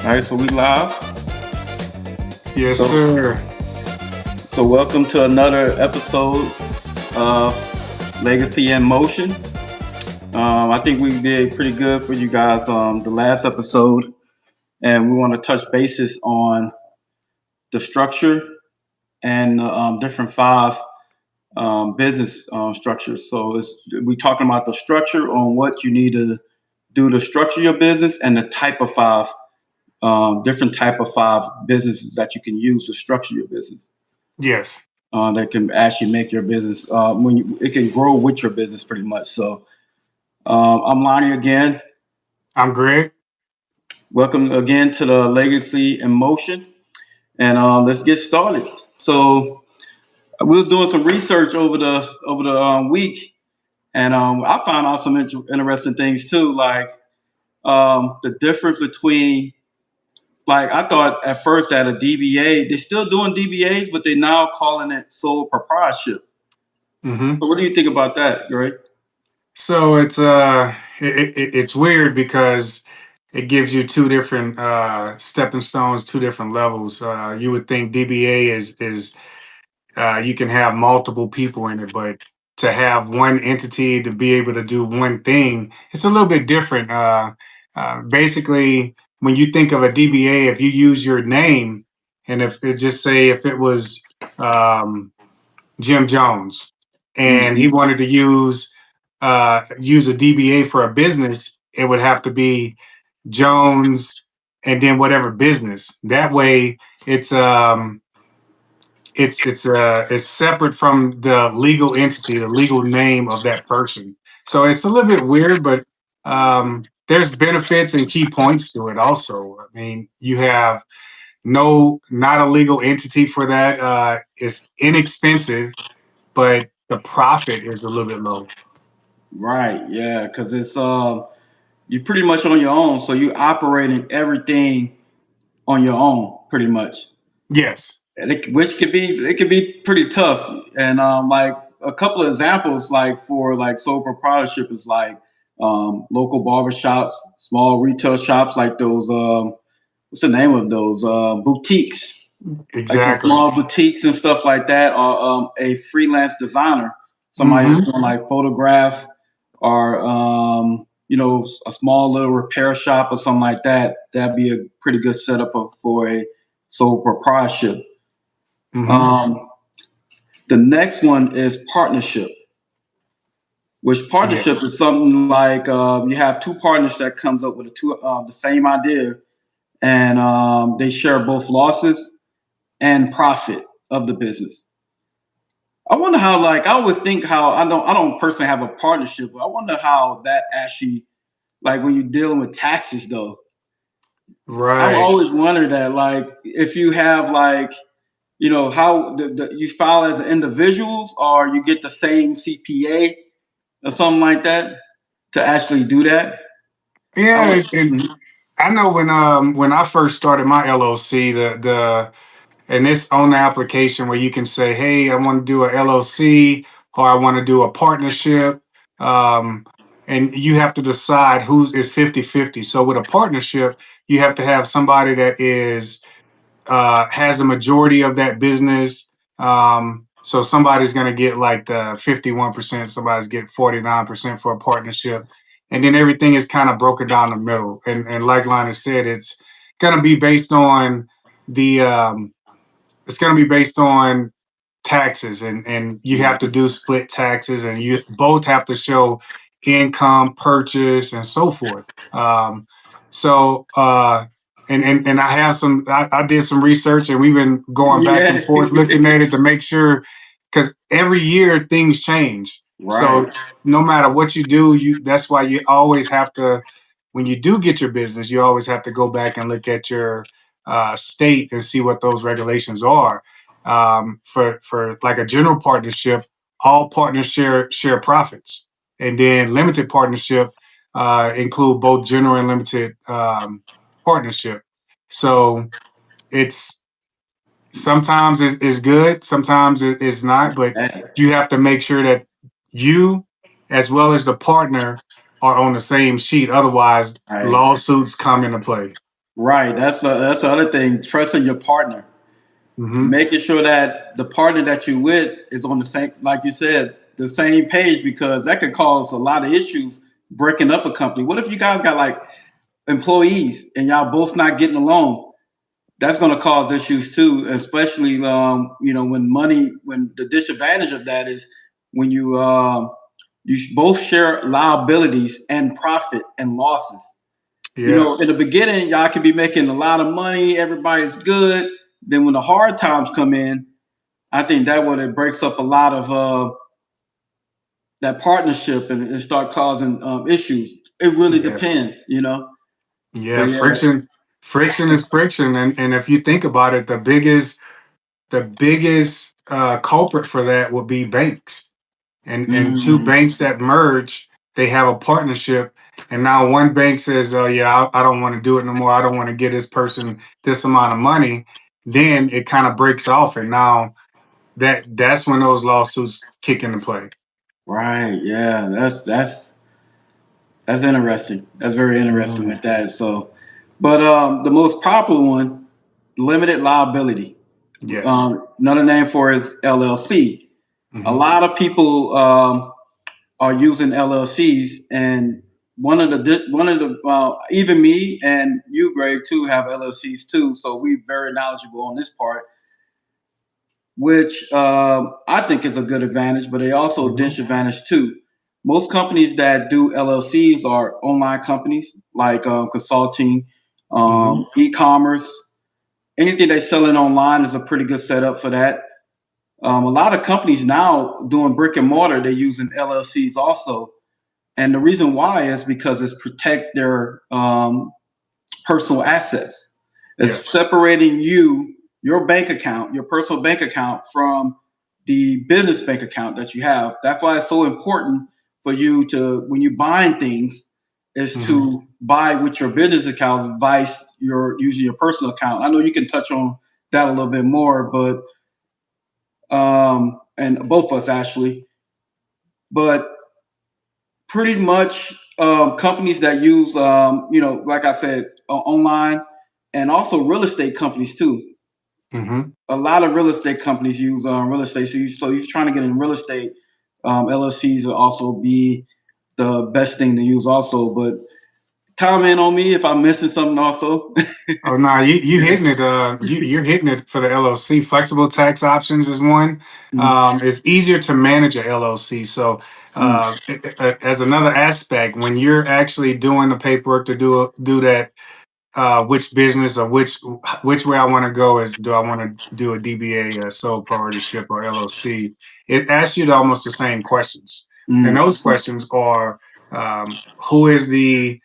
All right, so we live. Yes, So, sir. so welcome to another episode of Legacy in Motion. I think we did pretty good for you guys the last episode, and we want to touch bases on the structure and different five business structures. So we're talking about the structure on what you need to do to structure your business and the type of five different type of five businesses that you can use to structure your business. Yes, That can actually make your business it can grow with your business pretty much. So I'm Lonnie again. I'm Greg. Welcome again to the Legacy in Motion, and let's get started. So we was doing some research over the week, and I found out some interesting things too, like the difference between like I thought at first that a DBA, they're still doing DBAs, but they're now calling it sole proprietorship. hmm So what do you think about that, Greg? So it's weird because it gives you two different stepping stones, two different levels. You would think DBA is you can have multiple people in it, but to have one entity to be able to do one thing, it's a little bit different. Basically, when you think of a DBA, if you use your name, and if it just say if it was um, Jim Jones, and he Mm-hmm. wanted to use a DBA for a business, it would have to be Jones and then whatever business. That way, it's um it's separate from the legal entity, the legal name of that person. So it's a little bit weird, but there's benefits and key points to it. Also, I mean, you have not a legal entity for that. It's inexpensive, but the profit is a little bit low. Right, yeah, because it's you pretty much on your own, so you operating everything on your own, pretty much. Yes. Which could be pretty tough. And like a couple of examples, like for like sole proprietorship is like local barbershops, small retail shops, like those what's the name of those boutiques, like the Exactly. small boutiques and stuff like that, or a freelance designer, somebody hmm that's doing like photograph or a small little repair shop or something like that. That'd be a pretty good setup for a sole proprietorship. hmm Um, the next one is partnership, which Yeah. partnership is something like you have two partners that comes up with the same idea, and they share both losses and profit of the business. I wonder how, like, I always think how I don't personally have a partnership, but I wonder how that actually, like, when you're dealing with taxes, though. I've Right. always wondered that, like, if you have like, how you file as individuals or you get the same CPA or something like that to actually do that. I Yeah, was, and mhm. I know when I first started my LLC, the and it's on the application where you can say, "Hey, I want to do a LLC or I want to do a partnership," um, and you have to decide who's is 50-50. So with a partnership, you have to have somebody that is has the majority of that business. So somebody's going to get like the 51%, somebody's get 49% for a partnership. And then everything is kind of broken down the middle. And like Lana said, going to be based on the, um, it's going to be based on taxes and you have to do split taxes and you both have to show income purchase and so forth so and I have I did some research and we've been going back and Yeah, forth looking at it to make sure because every year things change so right. no matter what you do you that's why you always have to when you do get your business you always have to go back and look at your state and see what those regulations are for like a general partnership, all partners share profits, and then limited partnership include both general and limited partnership. So it's sometimes is good, sometimes it's not, but Hey, you have to make sure that you as well as the partner are on the same sheet. Otherwise, hey, lawsuits come into play. Right. That's the other thing. Trusting your partner, Hmm. making sure that the partner that you with is on the same, like you said, the same page, because that could cause a lot of issues breaking up a company. What if you guys got like employees and y'all both not getting along? That's going to cause issues too, especially when the disadvantage of that is when you both share liabilities and profit and losses. Yeah, In the beginning, y'all could be making a lot of money, everybody's good. Then when the hard times come in, I think that what it breaks up a lot of that partnership, and start causing issues. It really yeah, depends. But yeah. yeah. Friction is friction, and if you think about it, the biggest culprit for that would be banks. And two Mm, banks that merge, they have a partnership, and now one bank says, "Oh yeah, I don't want to do it no more. I don't want to give this person this amount of money." Then it kind of breaks off, and now that's when those lawsuits kick into play. right. Yeah. That's interesting. That's very interesting Mhm. with that. So, but the most popular one, limited liability. Yes. Another name for it is LLC. A Hmm. lot of people are using LLCs, and even me and you, Greg, too, have LLCs too. So we're very knowledgeable on this part, which I think is a good advantage, but they also Hmm. disadvantage too. Most companies that do LLCs are online companies like consulting, Hmm. e-commerce. Anything they're selling online is a pretty good setup for that. A lot of companies now doing brick and mortar, they're using LLCs also. And the reason why is because it's protect their personal assets. It's Yes. separating your bank account, your personal bank account, from the business bank account that you have. That's why it's so important for you to, when you buying things, is Hmm. to buy with your business account, vice your using your personal account. I know you can touch on that a little bit more, but and both of us actually, but pretty much companies that use like I said, online, and also real estate companies too. Hmm. A lot of real estate companies use real estate. So you're trying to get in real estate, LLCs will also be the best thing to use also. But comment on me if I'm missing something also. Oh no, you hitting it. You're hitting it for the LLC. Flexible tax options is one. Mm, It's easier to manage a LLC. So, mm, as another aspect, when you're actually doing the paperwork to do that, which business or which way I want to go is, do I want to do a DBA, a sole proprietorship, or LLC? It asks you almost the same questions, and mm. those questions are, who is the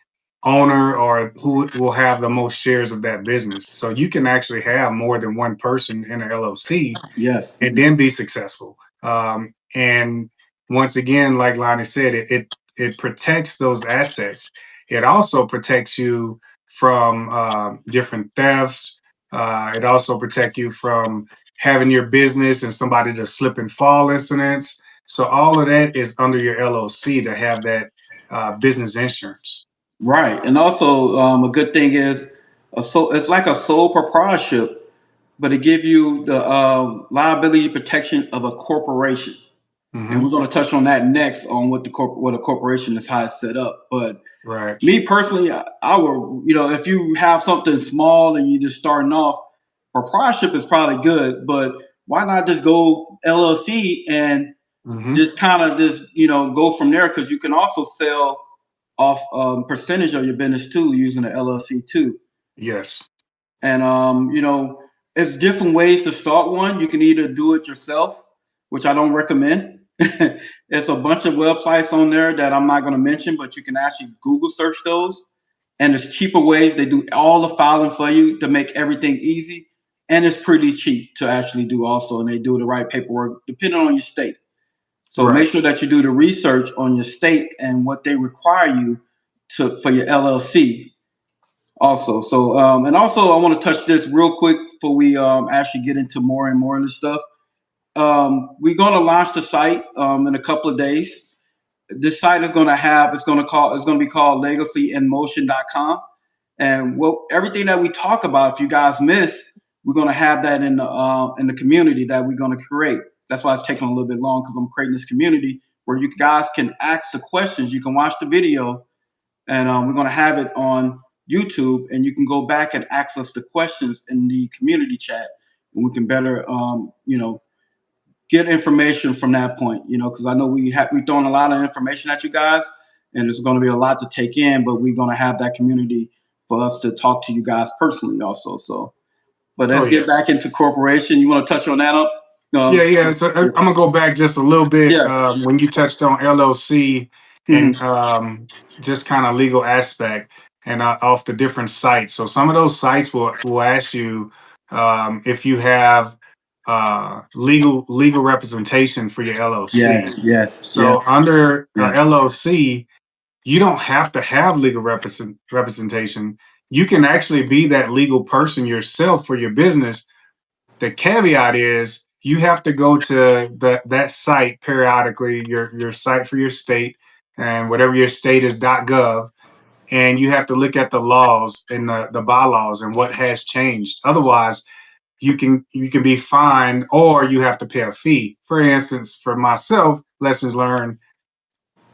owner, or who will have the most shares of that business. So you can actually have more than one person in an LLC Yes. and then be successful. And once again, like Lonnie said, it protects those assets. It also protects you from different thefts. It also protects you from having your business and somebody to slip and fall incidents. So all of that is under your LLC to have that business insurance. Right. And also, a good thing is, it's like a sole proprietorship, but it gives you the liability protection of a corporation. And we're Hmm. going to touch on that next, on what a corporation is, how it's set up. But Right. me personally, I would, if you have something small and you're just starting off, proprietorship is probably good, but why not just go LLC and Hmm. just kind of just go from there, because you can also sell off percentage of your business too using the LLC too. Yes. And it's different ways to start one. You can either do it yourself, which I don't recommend. There's a bunch of websites on there that I'm not going to mention, but you can actually Google search those. And there's cheaper ways. They do all the filing for you to make everything easy. And it's pretty cheap to actually do also. And they do the right paperwork depending on your state. So make Right. sure that you do the research on your state and what they require you to for your LLC also. So and also I want to touch this real quick before we actually get into more and more of this stuff. We're going to launch the site in a couple of days. This site is going to be called LegacyInMotion.com. And everything that we talk about, if you guys miss, we're going to have that in the community that we're going to create. That's why it's taking a little bit long, because I'm creating this community where you guys can ask the questions. You can watch the video, and we're going to have it on YouTube, and you can go back and ask us the questions in the community chat, and we can better, get information from that point. Because I know we throwing a lot of information at you guys, and it's going to be a lot to take in. But we're going to have that community for us to talk to you guys personally, also. So, but Oh let's yeah. get back into corporation. You want to touch on that up? Yeah. So I'm gonna go back just a little bit Yeah. when you touched on LLC and Mm-hmm. just kind of legal aspect and off the different sites. So some of those sites will ask you if you have legal representation for your LLC. Yes. Yes. So Yes. under Yes. LLC, you don't have to have legal representation. You can actually be that legal person yourself for your business. The caveat is you have to go to that site periodically, your site for your state, and whatever your state is .gov, and you have to look at the laws and the bylaws and what has changed. Otherwise, you can be fined or you have to pay a fee. For instance, for myself, lessons learned,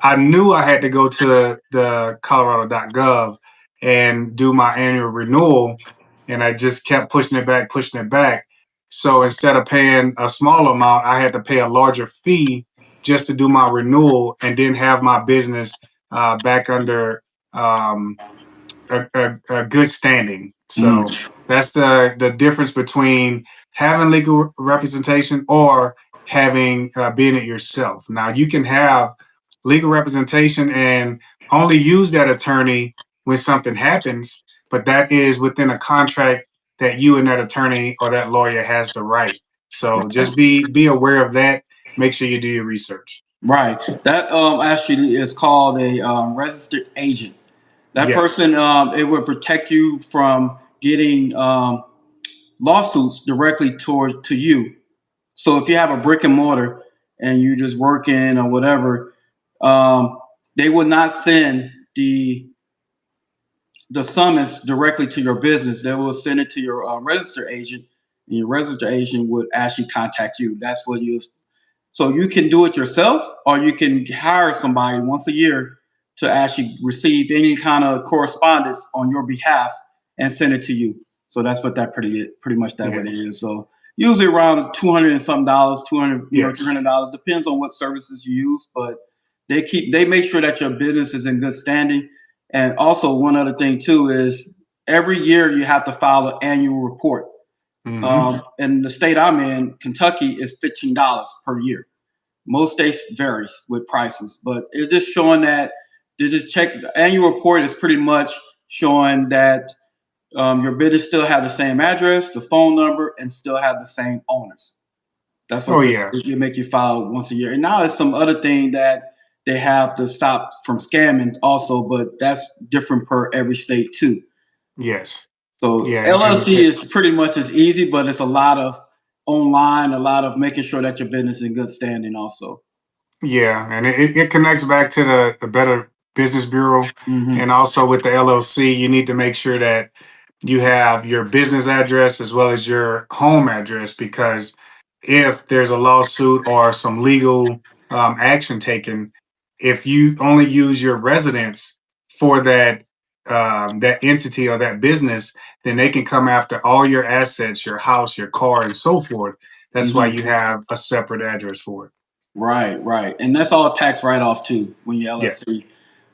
I knew I had to go to the Colorado.gov and do my annual renewal, and I just kept pushing it back. So instead of paying a small amount, I had to pay a larger fee just to do my renewal and then have my business back under um, a good standing. So Mm-hmm. that's the difference between having legal representation or having being it yourself. Now you can have legal representation and only use that attorney when something happens, but that is within a contract that you and that attorney or that lawyer has to write. So just be aware of that. Make sure you do your research. Right. That actually is called a registered agent. That Yes. person, it would protect you from getting lawsuits directly towards to you. So if you have a brick and mortar and you just work in or whatever, um, they would not send the summons directly to your business. They will send it to your registered agent, and your registered agent would actually contact you. That's what you. So you can do it yourself, or you can hire somebody once a year to actually receive any kind of correspondence on your behalf and send it to you. So that's what that pretty much that what Yeah. it is. So usually around $200 and some dollars, 200, three Yes. hundred dollars depends on what services you use, but they make sure that your business is in good standing. And also one other thing too is every year you have to file an annual report. Hmm. In the state I'm in, Kentucky, is $15 per year. Most states varies with prices, but it's just showing that they just check the annual report is pretty much showing that your business still have the same address, the phone number, and still have the same owners. That's Oh what yeah. they make you file once a year. And now it's some other thing that they have to stop from scamming also, but that's different per every state too. Yes. So Yeah. LLC is pretty much as easy, but it's a lot of online, a lot of making sure that your business is in good standing also. Yeah, and it connects back to the Better Business Bureau. Mm-hmm. And also with the LLC, you need to make sure that you have your business address as well as your home address, because if there's a lawsuit or some legal action taken, if you only use your residence for that entity or that business, then they can come after all your assets, your house, your car, and so forth. That's why you Mm-hmm. have a separate address for it. Right, right, and that's all tax write off too when you Yeah. LLC.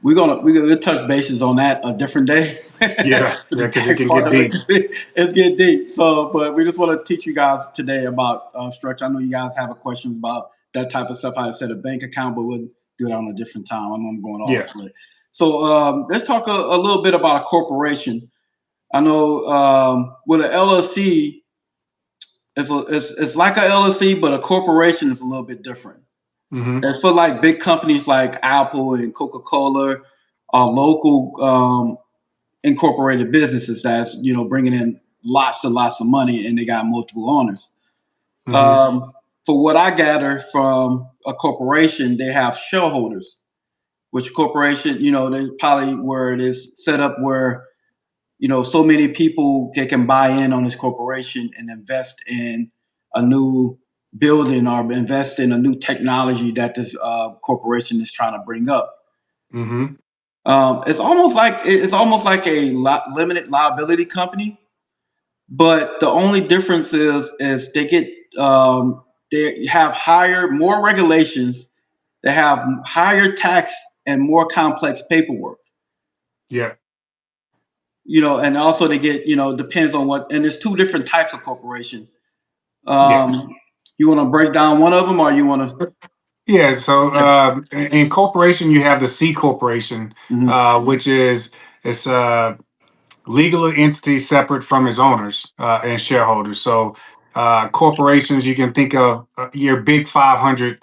We're gonna touch bases on that a different day. Yeah, yeah, The because it tax can part get of it, deep. it's getting deep. So, but we just want to teach you guys today about structure. I know you guys have a question about that type of stuff. How to set a bank account, but we'll do it on a different time. I'm going off. Yeah. So let's talk a little bit about a corporation. I know with an LLC, it's like a LLC, but a corporation is a little bit different. Hmm. It's for like big companies like Apple and Coca-Cola, local incorporated businesses that's bringing in lots and lots of money, and they got multiple owners. Hmm. Um, for what I gather from a corporation, they have shareholders, which corporation, they probably where it is set up where so many people they can buy in on this corporation and invest in a new building or invest in a new technology that this corporation is trying to bring up. Mm-hmm. It's almost like a limited liability company, but the only difference is they have more regulations, they have higher tax and more complex paperwork. Yeah. And also they get, depends on what, and there's two different types of corporation. Yeah. You want to break down one of them, or you want to? Yeah. So in corporation, you have the C corporation, Mhm. which is it's legal entity separate from its owners and shareholders. So corporations, you can think of your big 500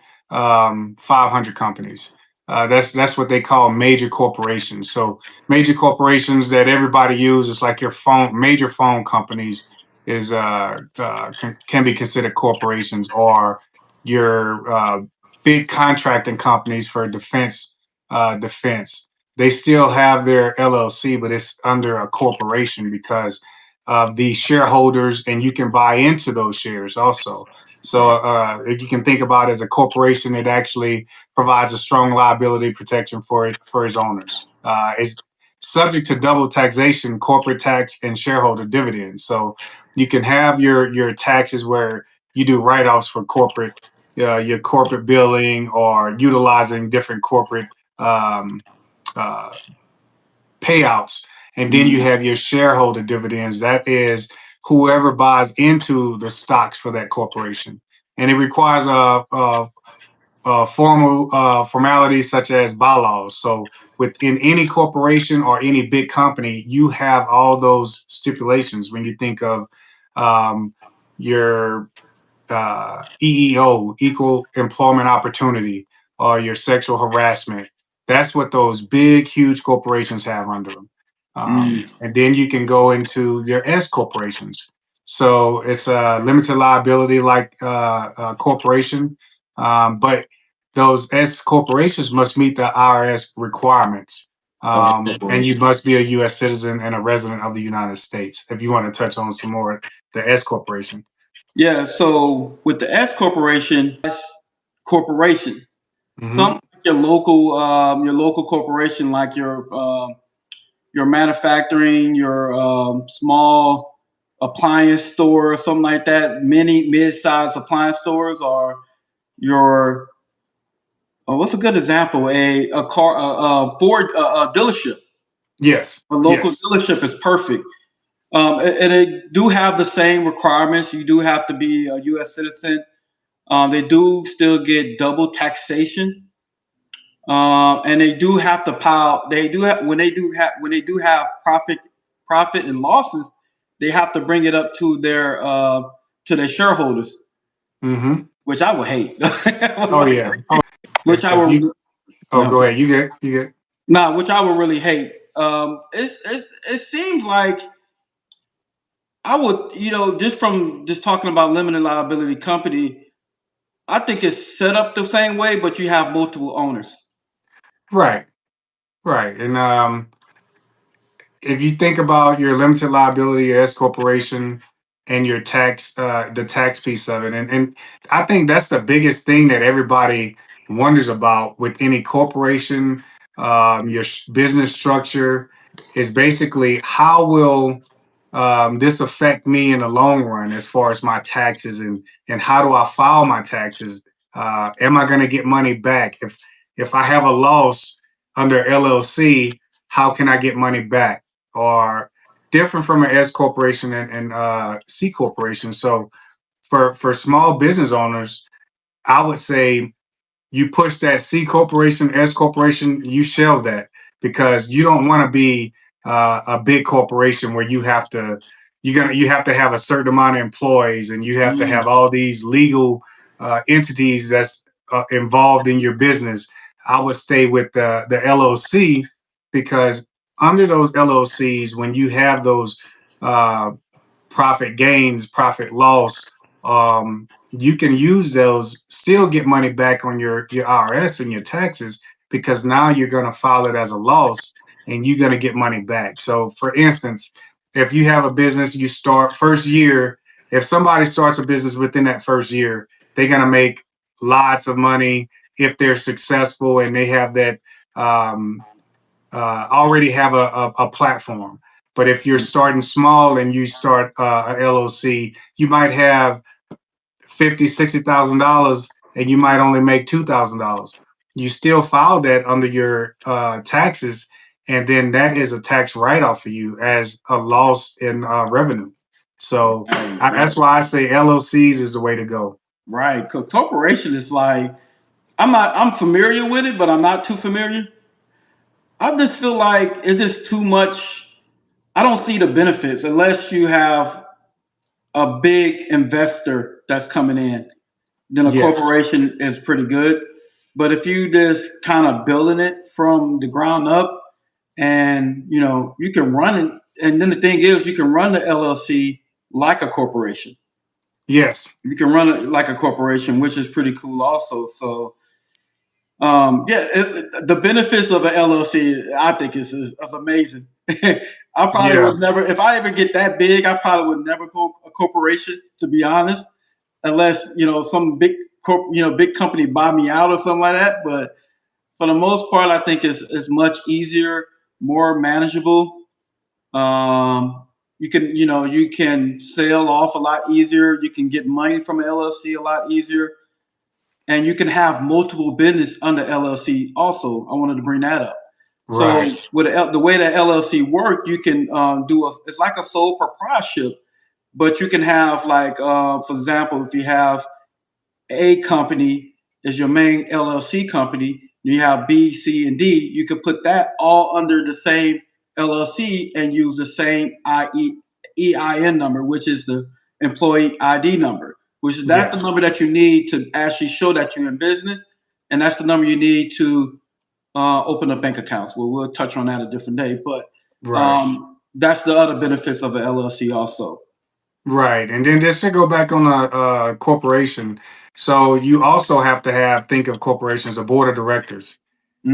companies. That's what they call major corporations. So major corporations that everybody uses, like your major phone companies, can be considered corporations, or your big contracting companies for defense. They still have their LLC, but it's under a corporation because of the shareholders, and you can buy into those shares also. So you can think about it as a corporation, it actually provides a strong liability protection for its owners. It's subject to double taxation, corporate tax and shareholder dividends. So you can have your taxes where you do write-offs for your corporate billing, or utilizing different corporate um, uh, payouts. And then you Mhm. have your shareholder dividends. That is whoever buys into the stocks for that corporation. And it requires a formal formalities such as bylaws. So within any corporation or any big company, you have all those stipulations when you think of um, your EEO, equal employment opportunity, or your sexual harassment. That's what those big, huge corporations have under them. Mm. And then you can go into your S corporations. So it's a limited liability like corporation, but those S corporations must meet the IRS requirements. Of a And you corporation. must be a U.S. citizen and a resident of the United States. If you want to touch on some more, the S corporation. Yeah. So with the S corporation, Hmm. some your local corporation, like your manufacturing, your small appliance store, or something like that, mid-sized appliance stores, or your what's a good example? A car, Ford, a dealership. Yes. A local Yes. dealership is perfect. And they do have the same requirements. You do have to be a U.S. citizen. They do still get double taxation, and they do have to pile. They do have when they do have profit and losses, they have to bring it up to their shareholders, Hmm. which I would hate. Oh yeah. which I If would. you Oh, No, I'm go sorry. ahead. You get. Nah, which I would really hate. It seems like I would, just talking about limited liability company. I think it's set up the same way, but you have multiple owners. Right. Right. And if you think about your limited liability, your S corporation, and your the tax piece of it, and I think that's the biggest thing that everybody wonders about with any corporation, your business structure, is basically how will this affect me in the long run as far as my taxes, and how do I file my taxes? Am I going to get money back if I have a loss under LLC? How can I get money back? Or different from an S corporation and C corporation. So for small business owners, I would say you push that C corporation, S corporation, you shelve that, because you don't want to be a big corporation where you have to have a certain amount of employees, and you have to Mm. have all these legal entities that's involved in your business. I would stay with the LOC, because under those LOCs, when you have those uh, profit gains, profit loss, you can use those, still get money back on your IRS and your taxes, because now you're going to file it as a loss. and you're going to get money back. So for instance, if you have a business, you start first year, if somebody starts a business within that first year, they're going to make lots of money if they're successful and they have that um, already have a platform. But if you're starting small and you start a LLC, you might have 50, $60,000 and you might only make $2,000. You still file that under your taxes, and then that is a tax write-off for you as a loss in revenue. So Right, right, that's why I say LLCs is the way to go. right. Corporation is like I'm familiar with it, but I'm not too familiar. I just feel like it's just too much. I don't see the benefits unless you have a big investor that's coming in. Then a Yes, corporation is pretty good. But if you just kind of building it from the ground up, and you can run it, and then the thing is, you can run the LLC like a corporation. yes, You can run it like a corporation, which is pretty cool, also. So, yeah, the benefits of an LLC, I think, is amazing. I probably yeah, would never, if I ever get that big, I probably would never go a corporation, to be honest, unless some big company buy me out or something like that. But for the most part, I think it's much easier, more manageable. You can sell off a lot easier. You can get money from an LLC a lot easier, and you can have multiple business under LLC. Also, I wanted to bring that up. So right, with the way that LLC work, you can it's like a sole proprietorship, but you can have, like, for example, if you have a company is your main LLC company, you have B, C, and D, you could put that all under the same LLC and use the same EIN number, which is the employee ID number, which is that yeah, the number that you need to actually show that you're in business, and that's the number you need to open up bank accounts. Well, we'll touch on that a different day, but right. that's the other benefits of an LLC also. Right. And then just to go back on a corporation. So you also have to think of corporations, a board of directors.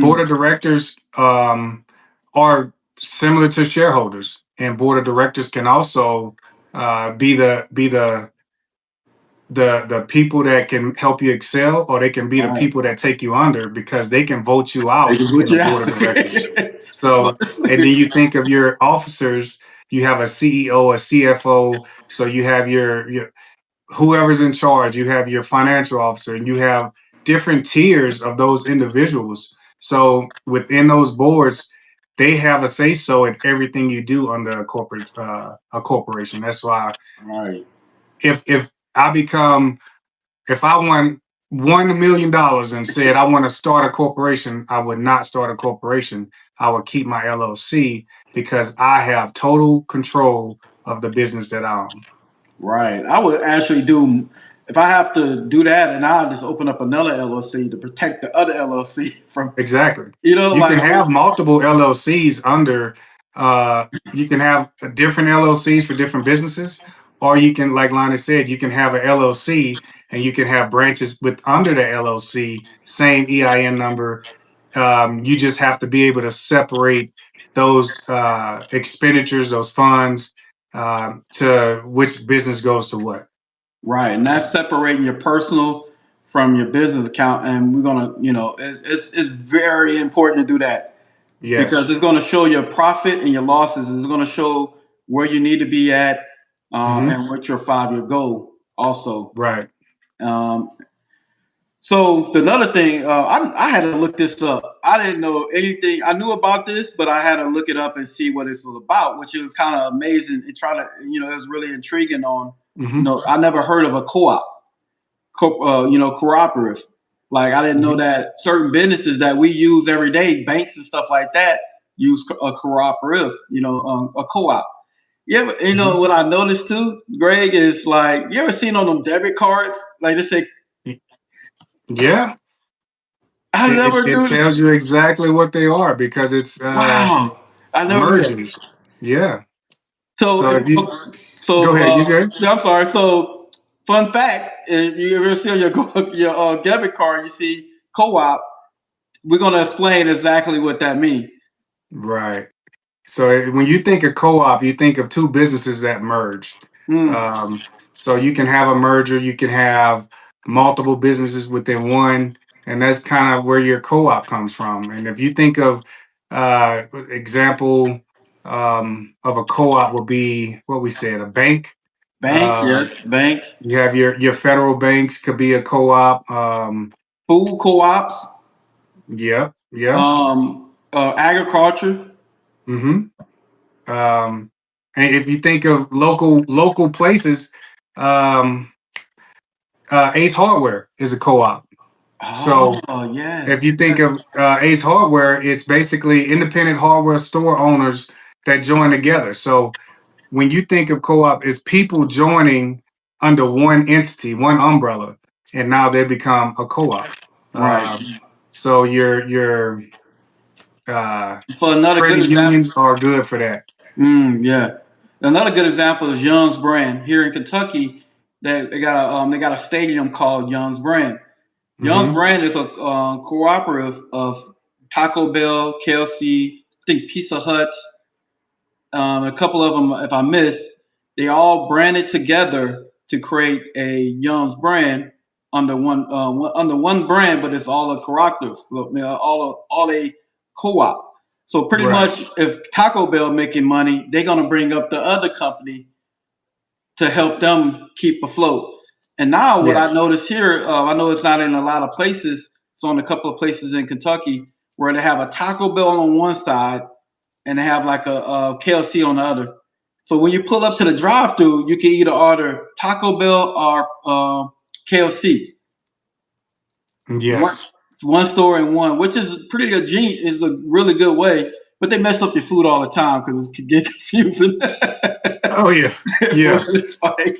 Board Mm, of directors are similar to shareholders, and board of directors can also be the people that can help you excel, or they can be the right. people that take you under because they can vote you They out can in put the you board out. of directors. So, So, and then you think of your officers, you have a CEO, a CFO, so you have your whoever's in charge, you have your financial officer, and you have different tiers of those individuals. So within those boards, they have a say so in everything you do under a corporation. That's why right, if I become if I won $1 million and said I want to start a corporation, I would not start a corporation. I would keep my LLC because I have total control of the business that I own. right. I would actually do, if I have to do that, and I'll just open up another LLC to protect the other LLC from, Exactly. You can like, have multiple LLCs under, you can have different LLCs for different businesses, or you can, like Lonnie said, you can have an LLC and you can have branches with under the LLC, same EIN number. You just have to be able to separate those expenditures, those funds, to which business goes to what. right, and that's separating your personal from your business account, and we're gonna, it's very important to do that because Yes. it's gonna show your profit and your losses. It's gonna show where you need to be at, Hmm. and what's your 5-year goal also. Right. Um, So another thing, I had to look this up. I didn't know anything. I knew about this, but I had to look it up and see what this was about, which was kind of amazing. And try to, it was really intriguing. Hmm. I never heard of a cooperative. Like, I didn't know Hmm. that certain businesses that we use every day, banks and stuff like that, use a cooperative. A co-op. Yeah, but Hmm. what I noticed too, Greg, is like, you ever seen on them debit cards, like they say, Yeah. I never It do. tells you exactly what they are because it's Wow, I never knew that. mergers. Yeah. So, So if you go so ahead, you good? yeah, I'm sorry. So, fun fact: if you ever see on your debit card, you see co-op. We're gonna explain exactly what that means. Right. So when you think of co-op, you think of two businesses that merged. Mm. Um, so you can have a merger, you can have multiple businesses within one, and that's kind of where your co-op comes from. And if you think of example of a co-op would be what we said, a bank. Bank, Uh, yes, bank. you have your federal banks could be a co-op. Food co-ops, Yep, yep. agriculture. hmm and if you think of local places, um, Ace Hardware is a co-op. So Oh, if yes, you think yes. of Ace Hardware, it's basically independent hardware store owners that join together. So when you think of co-op, it's people joining under one entity, one umbrella, and now they become a co-op. Right. So your uh, For another good credit example, unions are good for that. yeah. Another good example is Young's Brand here in Kentucky. That they got a stadium called Young's Brand. Young's hmm Brand is a cooperative of Taco Bell, KFC, I think Pizza Hut, a couple of them, if I miss, they all branded together to create a Young's brand under one brand, but it's all a cooperative, so, all a co-op. So pretty Right. much, if Taco Bell making money, they're gonna bring up the other company to help them keep afloat. And now, what Yeah. I noticed here, I know it's not in a lot of places. It's on a couple of places in Kentucky where they have a Taco Bell on one side and they have like a KFC on the other. So when you pull up to the drive-through, you can either order Taco Bell or KFC. One Yes. one store in one, which is pretty a genius, is a really good way. But they mess up your food all the time because it can get confusing. Oh yeah. Yeah. It's like,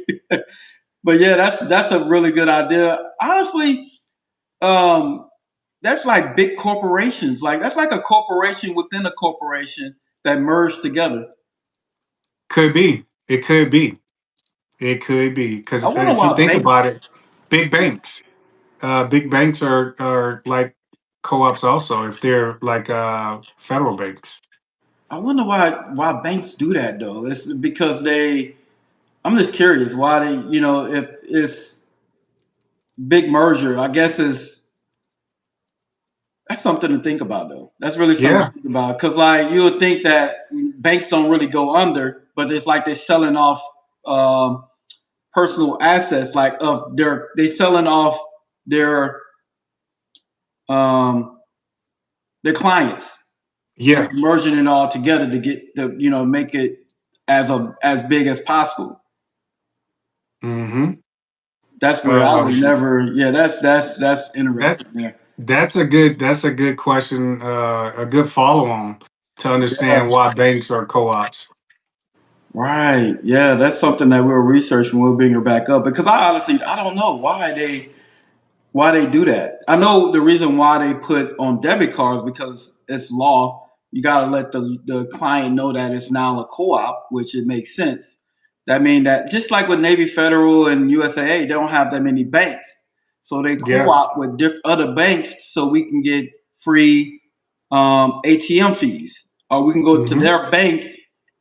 but yeah, that's a really good idea. Honestly, um, that's like big corporations. Like that's like a corporation within a corporation that merged together. Could be. It could be. It could be because I wonder if you why think banks. about it, big banks, big banks are like co-ops also if they're like federal banks. I wonder why banks do that though. It's because they. I'm just curious why they. If it's big merger, I guess that's something to think about though. That's really something Yeah. to think about because like you would think that banks don't really go under, but it's like they're selling off um, personal assets, like of they selling off their um, their clients and Yeah. merging it all together to get the make it as big as possible. hmm That's where I would Um, never. Yeah, that's that interesting there. that's a good question. A good follow on to Yeah, understand why banks are co-ops. right. Yeah, that's something that we'll research and we'll bring her back up because I don't know why they do that. I know the reason why they put on debit cards because it's law. You got to let the client know that it's now a co-op, which it makes sense. That means that just like with Navy Federal and USAA, they don't have that many banks, so they Yeah. co-op with other banks so we can get free ATM fees, or we can go to hmm their bank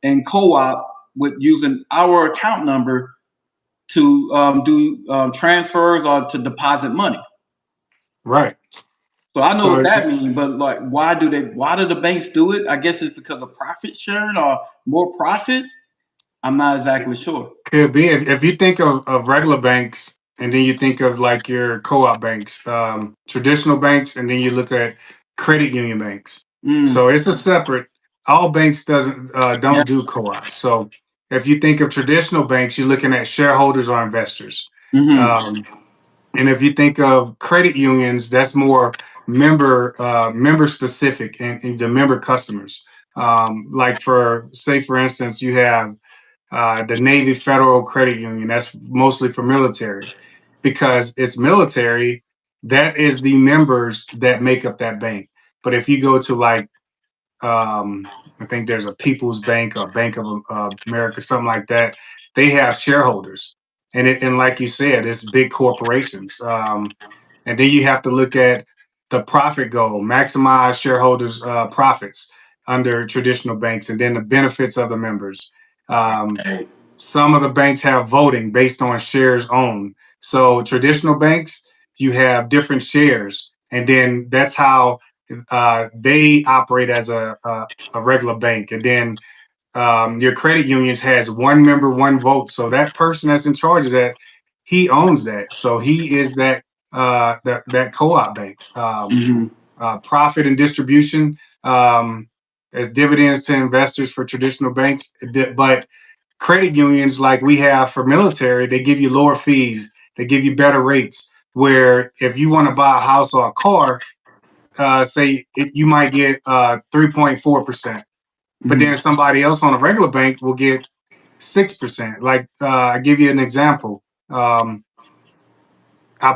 and co-op with using our account number to do transfers or to deposit money. Right. So I know what So that means, but like, why do the banks do it? I guess it's because of profit sharing or more profit. I'm not exactly sure. could be if you think of regular banks and then you think of like your co-op banks, traditional banks, and then you look at credit union banks. Mm, So it's a separate. All banks doesn't yeah. don't do co-ops. So if you think of traditional banks, you're looking at shareholders or investors. Hmm. Um, and if you think of credit unions, that's more member specific and the member customers. Like for say for instance, you have the Navy Federal Credit Union. That's mostly for military because it's military. That is the members that make up that bank. But if you go to like, I think there's a People's Bank or Bank of America, something like that, they have shareholders. And like you said, it's big corporations. And then you have to look at the profit goal, maximize shareholders' profits. under traditional banks, and then the benefits of the members. Um, Right. some of the banks have voting based on shares owned. So traditional banks, you have different shares, and then that's how they operate as a regular bank. And then your credit unions has one member, one vote. So that person that's in charge of that, he owns that. So he is that co-op bank. Mm-hmm. Profit and distribution as dividends to investors for traditional banks, but credit unions like we have for military, they give you lower fees, they give you better rates. Where if you want to buy a house or a car, you might get 3.4%, but Mm-hmm. then somebody else on a regular bank will get 6%. Like I give you an example. I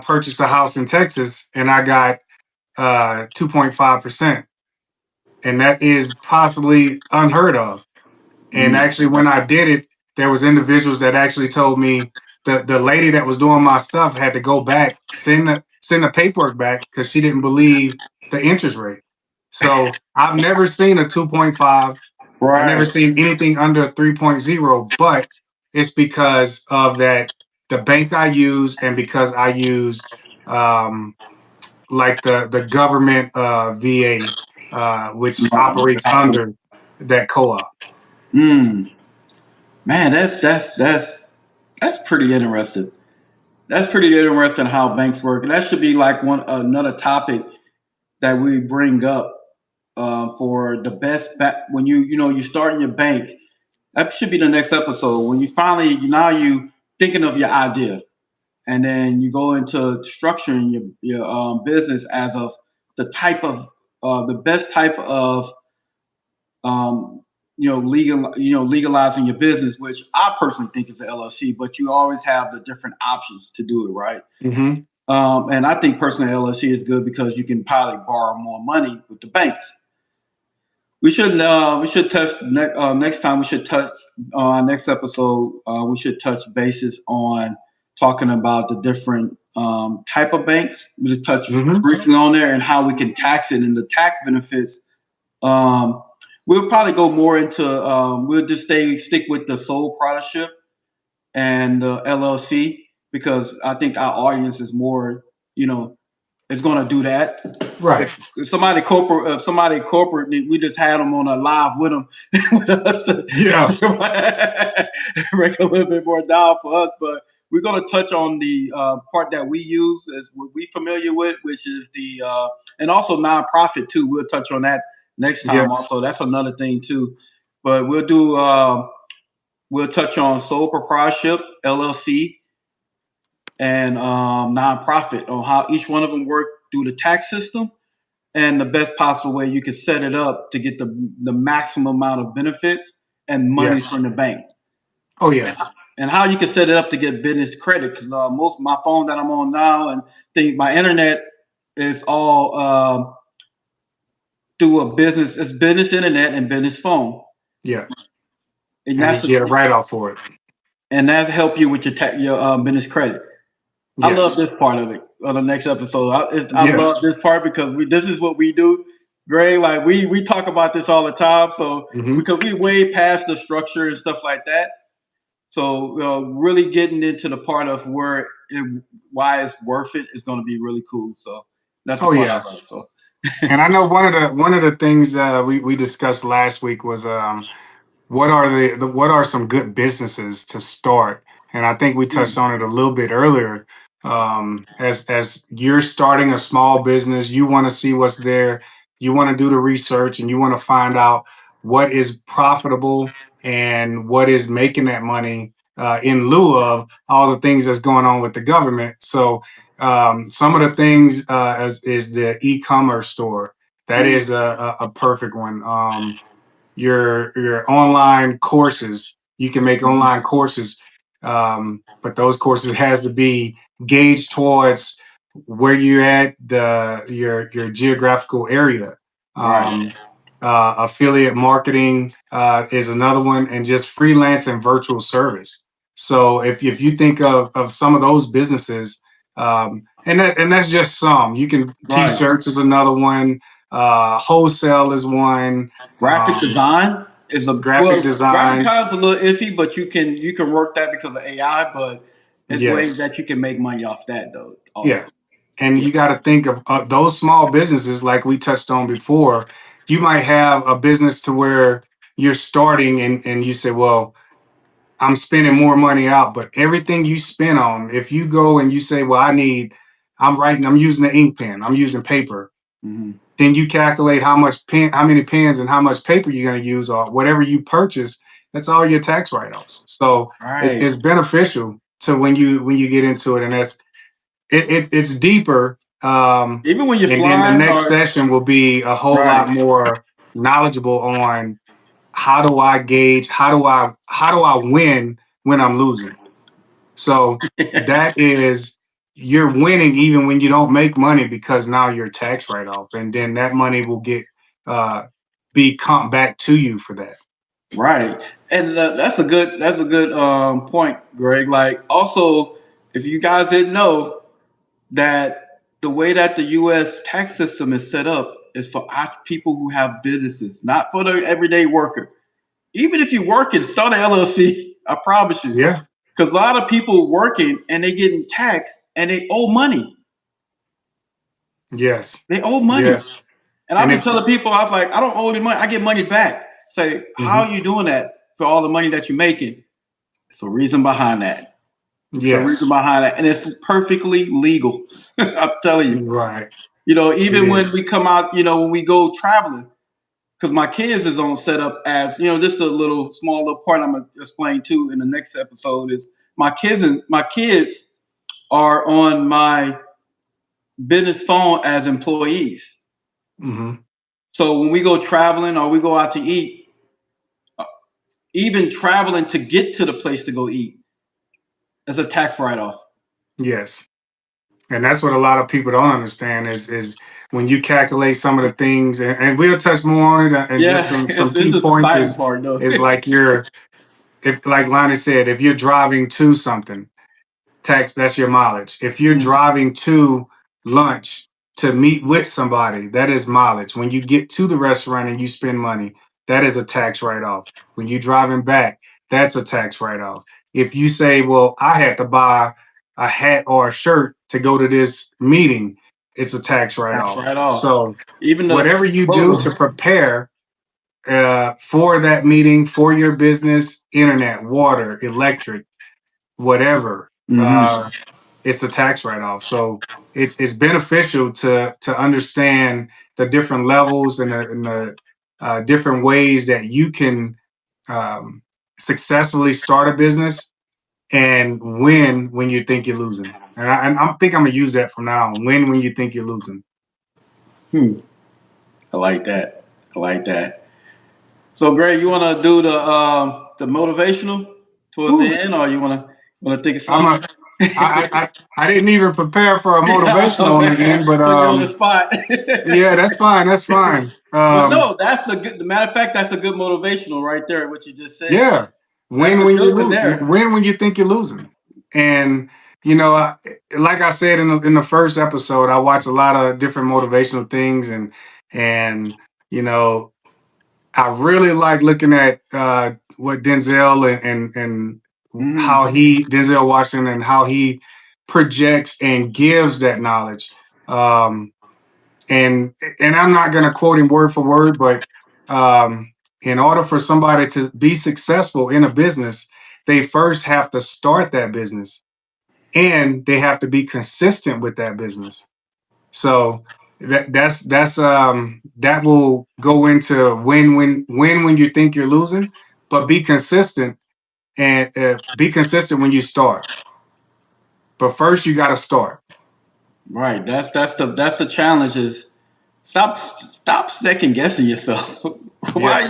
purchased a house in Texas and I got 2.5%, and that is possibly unheard of. And actually, when I did it, there was individuals that actually told me that the lady that was doing my stuff had to go back, send the paperwork back because she didn't believe the interest rate. So I've never seen a 2.5. I've never Right. seen anything under 3.0, but it's because of that the bank I use and because I use um, like the government VA, which operates under that co-op. Mm. Man, that's pretty interesting. That's pretty interesting how banks work, and that should be like one another topic that we bring up for the best back when you start in your bank. That should be the next episode when you finally now you thinking of your idea, and then you go into structuring your business as of the type of the best type of um, legalizing your business, which I personally think is an LLC, but you always have the different options to do it, right? Mm-hmm. And I think personally LLC is good because you can probably borrow more money with the banks. We should touch next time. We should touch next episode. We should touch bases on talking about the different type of banks. We just touch Mm-hmm. briefly on there and how we can tax it and the tax benefits. Um, we'll probably go more into. We'll just stick with the sole proprietorship and the LLC because I think our audience is more, is going to do that. Right. If somebody corporate, we just had them on a live with them, with us Yeah. to break a little bit more down for us. But we're going to touch on the part that we use as what we familiar with, which is the and also nonprofit too. We'll touch on that next Yeah. time. Also, that's another thing too. But we'll touch on sole proprietorship, LLC, and nonprofit on how each one of them work through the tax system and the best possible way you can set it up to get the maximum amount of benefits and money Yes. from the bank. Oh yeah. And how you can set it up to get business credit because most of my phone that I'm on now and my internet is all through a business. It's business internet and business phone, Yeah. and And you get a write off for it. help you with your business credit. I love Yes. this part of it on the next episode. I Yeah. love this part because this is what we do, Greg. Like we talk about this all the time. So Mm-hmm. because we way past the structure and stuff like that. So really getting into the part of why it's worth it is going to be really cool. So that's the Oh part I yeah. love. So And I know one of the things we discussed last week was what are some good businesses to start? And I think we touched on it a little bit earlier. As you're starting a small business, you want to see what's there, you want to do the research, and you want to find out what is profitable and what is making that money in lieu of all the things that's going on with the government. So some of the things is the e-commerce store. That is a perfect one. Your online courses. You can make online courses, but those courses has to be gauged towards where you're at, your geographical area. right, Affiliate marketing is another one, and just freelance and virtual service. So if you think of some of those businesses, and that's just some. You can right, t-shirts is another one. Wholesale is one. Graphic design is a Graphic well, graphic design. design is a little iffy, but you can work that because of AI. But it's ways Yes. that you can make money off that though. Also, Yeah. And yeah. you got to think of those small businesses, like we touched on before. You might have a business to where you're starting and you say, well, I'm spending more money out, but everything you spend on, if you go and you say, well, I'm using the ink pen, I'm using paper, Hmm. then you calculate how many pens and how much paper you're going to use or whatever you purchase. That's all your tax write-offs. So Right. it's beneficial to when you get into it, and it's deeper. Even when you're And then the flying next or session will be a whole lot right. more knowledgeable on how do I gauge, how do I win when I'm losing. So that is, you're winning even when you don't make money because now you're tax write off, and then that money will uh, be comp back to you for that. Right, and that's a good point, Greg. Like also, if you guys didn't know that the way that the U.S. tax system is set up is for people who have businesses, not for the everyday worker. Even if you work and start an LLC, I promise you, Yeah. because a lot of people working and they getting taxed and they owe money. Yes. They owe money. Yes. And I've And been if telling people, I was like, I don't owe any money. I get money back. Say, how mhm. are you doing that for all the money that you're making? It's a reason behind that. It's a reason Yes. behind that. And it's perfectly legal. I'm telling you. Right. It Even when is. we come out, when we go traveling, because my kids is on set up as, just a little small little part I'm gonna explain too in the next episode is my kids are on my business phone as employees. Hmm. So when we go traveling or we go out to eat, uh, even traveling to get to the place to go eat is a tax write off. Yes. And that's what a lot of people don't understand is when you calculate some of the things, and we'll touch more on it, and just Yeah, some this key is the points exciting part though. is like if like Lonnie said, if you're driving to something, tax, that's your mileage. If you're Mhm. driving to lunch to meet with somebody, that is mileage. When you get to the restaurant and you spend money, that is a tax write-off. When you're driving back, that's a tax write-off. If you say, well, I had to buy a hat or a shirt to go to this meeting, it's a tax Tax write-off. write off. So Even the whatever you do to clothes. prepare for that meeting, for your business, internet, water, electric, whatever, Hmm. it's a tax write-off. So it's beneficial to understand the different levels and the different ways that you can um, successfully start a business and win when you think you're losing. And I think I'm gonna use that from now on. Win when you think you're losing. Hmm. I like that. I like that. So, Greg, you want to do the motivational towards the Whew, end, or you want to think of I'm something? a I didn't even prepare for a motivational on the end, but Put you on the spot. yeah, that's fine. That's fine. But no, that's a good. The matter of fact, that's a good motivational right there. What you just said. Yeah, That's win a when you good one lose. there. Win when you think you're losing. And you know, like I said in the first episode, I watch a lot of different motivational things, and you know, I really like looking at what Denzel and Hmm. how he Denzel Washington and how he projects and gives that knowledge. Um, and I'm not going to quote him word for word, but in order for somebody to be successful in a business, they first have to start that business and they have to be consistent with that business. So that will go into win when you think you're losing, but be consistent and be consistent when you start. But first, you got to start. Right. That's the challenge. Is stop second guessing yourself. Why Yeah,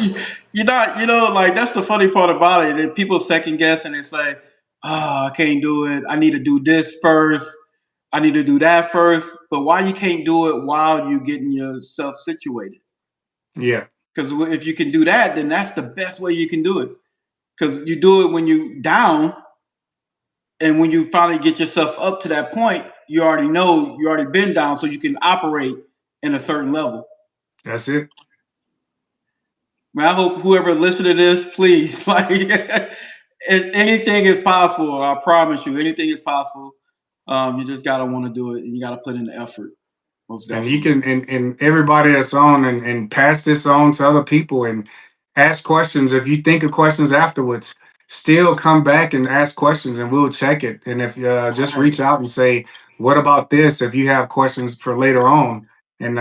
you're not, like that's the funny part about it. That people second guess and they say, "Oh, I can't do it. I need to do this first. I need to do that first." But why you can't do it while you getting yourself situated? yeah, Because if you can do that, then that's the best way you can do it. Because you do it when you down, and when you finally get yourself up to that point, you already know you already been down, so you can operate in a certain level. That's it. Man, I hope whoever listened to this, please, like, anything is possible. I promise you, anything is possible. You just gotta want to do it, and you gotta put in the effort. Most And you definitely. can, and everybody that's on, and pass this on to other people and ask questions. If you think of questions afterwards, still come back and ask questions and we'll check it. And if just Right. reach out and say, what about this? If you have questions for later on, and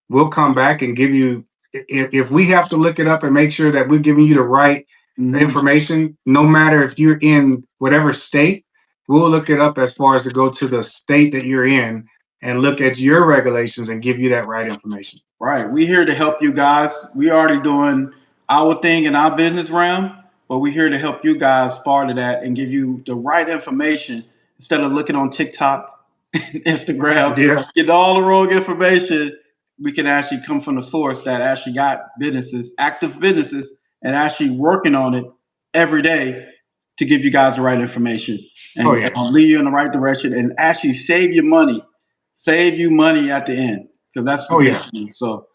we'll come back and give you, if we have to look it up and make sure that we're giving you the right Hmm. information, no matter if you're in whatever state, we'll look it up as far as to go to the state that you're in and look at your regulations and give you that right information. Right. We're here to help you guys. We already doing our thing in our business realm, but we're here to help you guys farther that and give you the right information instead of looking on TikTok, Instagram, Yeah. get all the wrong information. We can actually come from the source that actually got businesses, active businesses, and actually working on it every day to give you guys the right information Oh and yeah. lead you in the right direction and actually save you money at the end because that's the Oh big yeah. thing. So,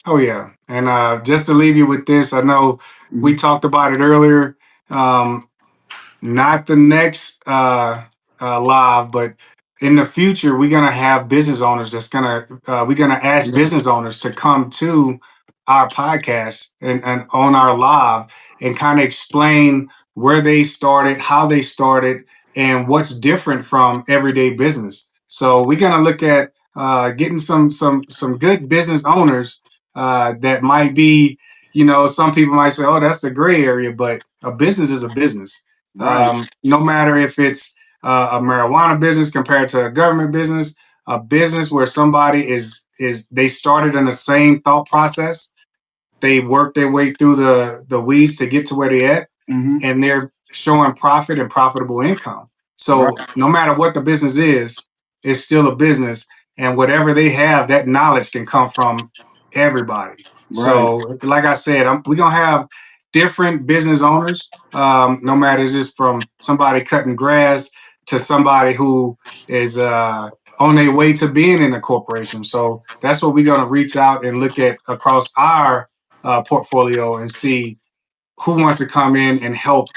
Oh yeah. And just to leave you with this, I know we mhm. talked about it earlier. Um, Not the next live, but in the future, we're gonna have business owners that's gonna we're gonna ask business owners to come to our podcast and on our live and kind of explain where they started, how they started, and what's different from everyday business. So we're gonna look at getting some good business owners that might be, some people might say, oh, that's the gray area, but a business is a business. Right. No matter if it's a marijuana business compared to a government business, a business where somebody is they started in the same thought process, they worked their way through the weeds to get to where they at, Hmm. and they're showing profit and profitable income. Right. So no matter what the business is, it's still a business, and whatever they have, that knowledge can come from everybody. Right. So, like I said, we're gonna have different business owners. No matter is this from somebody cutting grass to somebody who is on their way to being in a corporation. So that's what we're gonna reach out and look at across our portfolio and see who wants to come in and help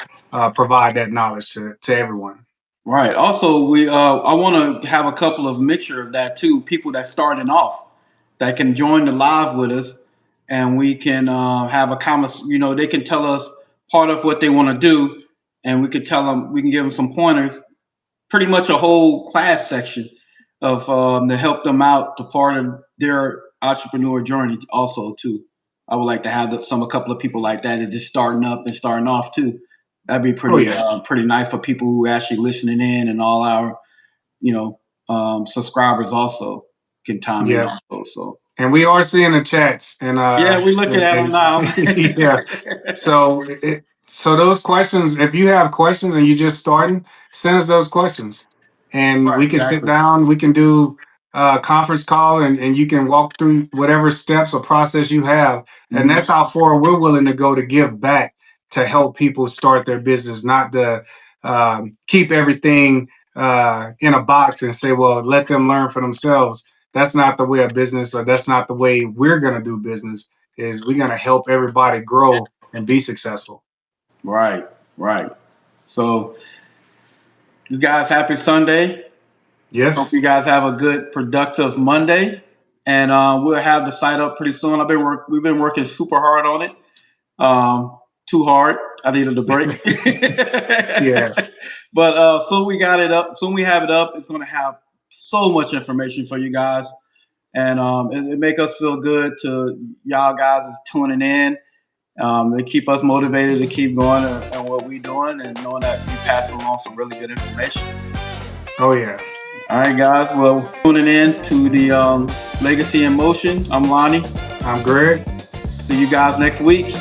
provide that knowledge to everyone. Right. Also, we I want to have a couple of mixture of that too. People that starting off that can join the live with us, and we can have a comment. They can tell us part of what they want to do, and we could tell them. We can give them some pointers. Pretty much a whole class section of to help them out to further their entrepreneur journey. Also, too, I would like to have a couple of people like that just starting up and starting off too. That'd be Oh pretty yeah, pretty nice for people who actually listening in and all our you know subscribers also can time in yeah. also. So And we are seeing the chats, and yeah, we're looking at them now. yeah. So those questions, if you have questions and you're just starting, send us those questions, and Right, we can sit exactly. down. We can do a conference call, and you can walk through whatever steps or process you have, and Hmm. that's how far we're willing to go to give back to help people start their business, not to keep everything in a box and say, well, let them learn for themselves. That's not the way of business, or that's not the way we're going to do business. Is we're going to help everybody grow and be successful. Right, right. So you guys, happy Sunday. Hope you Yes. guys have a good, productive Monday, and we'll have the site up pretty soon. We've been working super hard on it. Too hard. I needed a break. Yeah. But soon we got it up. Soon we have it up. It's going to have so much information for you guys, and it make us feel good to y'all guys is tuning in. They keep us motivated to keep going and what we doing, and knowing that we passing along some really good information. Oh yeah. All right, guys. Well, tuning in to the Legacy in Motion. I'm Lonnie. I'm Greg. See you guys next week.